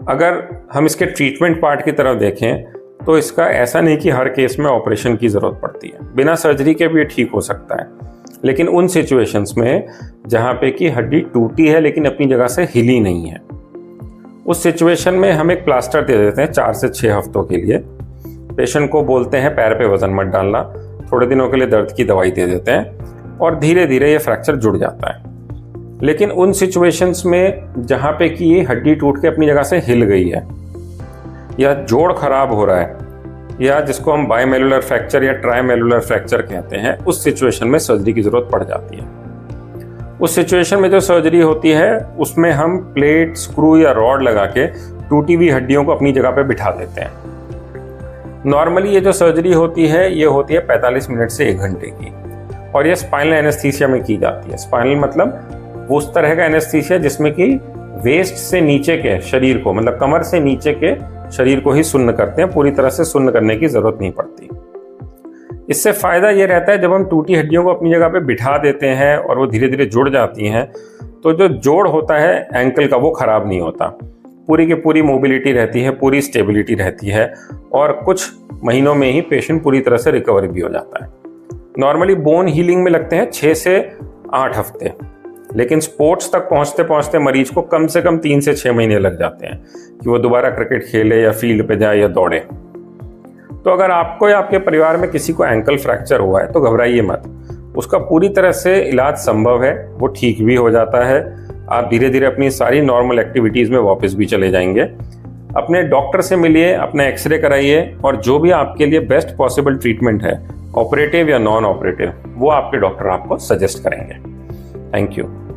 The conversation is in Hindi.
अगर हम इसके ट्रीटमेंट पार्ट की तरफ देखें तो इसका ऐसा नहीं कि हर केस में ऑपरेशन की ज़रूरत पड़ती है, बिना सर्जरी के भी ठीक हो सकता है। लेकिन उन सिचुएशंस में जहाँ पे कि हड्डी टूटी है लेकिन अपनी जगह से हिली नहीं है, उस सिचुएशन में हम एक प्लास्टर दे देते हैं 4 से 6 हफ्तों के लिए। पेशेंट को बोलते हैं पैर पे वजन मत डालना, थोड़े दिनों के लिए दर्द की दवाई दे देते हैं और धीरे धीरे ये फ्रैक्चर जुड़ जाता है। लेकिन उन सिचुएशंस में जहाँ पे कि ये हड्डी टूट के अपनी जगह से हिल गई है या जोड़ खराब हो रहा है या जिसको हम बायमेलुलर फ्रैक्चर या ट्राइमेलुलर फ्रैक्चर कहते हैं, उस सिचुएशन में सर्जरी की ज़रूरत पड़ जाती है। उस सिचुएशन में जो सर्जरी होती है उसमें हम प्लेट, स्क्रू या रॉड लगा के टूटी हुई हड्डियों को अपनी जगह पे बिठा देते हैं। नॉर्मली ये जो सर्जरी होती है ये होती है 45 मिनट से 1 घंटे की और ये स्पाइनल एनेस्थीसिया में की जाती है। स्पाइनल मतलब वो उस तरह का एनेस्थीसिया जिसमें कि वेस्ट से नीचे के शरीर को, मतलब कमर से नीचे के शरीर को ही सुन्न करते हैं, पूरी तरह से सुन्न करने की जरूरत नहीं पड़ती। इससे फायदा ये रहता है जब हम टूटी हड्डियों को अपनी जगह पे बिठा देते हैं और वो धीरे धीरे जुड़ जाती हैं तो जो जोड़ होता है एंकल का वो खराब नहीं होता, पूरी की पूरी मोबिलिटी रहती है, पूरी स्टेबिलिटी रहती है और कुछ महीनों में ही पेशेंट पूरी तरह से रिकवर भी हो जाता है। नॉर्मली बोन हीलिंग में लगते हैं 6 से 8 हफ्ते, लेकिन स्पोर्ट्स तक पहुंचते पहुंचते मरीज को कम से कम 3 से 6 महीने लग जाते हैं कि वो दोबारा क्रिकेट खेले या फील्ड पे जाए या दौड़े। तो अगर आपको या आपके परिवार में किसी को एंकल फ्रैक्चर हुआ है तो घबराइए मत, उसका पूरी तरह से इलाज संभव है, वो ठीक भी हो जाता है। आप धीरे धीरे अपनी सारी नॉर्मल एक्टिविटीज़ में वापस भी चले जाएंगे। अपने डॉक्टर से मिलिए, अपना एक्सरे कराइए और जो भी आपके लिए बेस्ट पॉसिबल ट्रीटमेंट है, ऑपरेटिव या नॉन ऑपरेटिव, वो आपके डॉक्टर आपको सजेस्ट करेंगे। Thank you.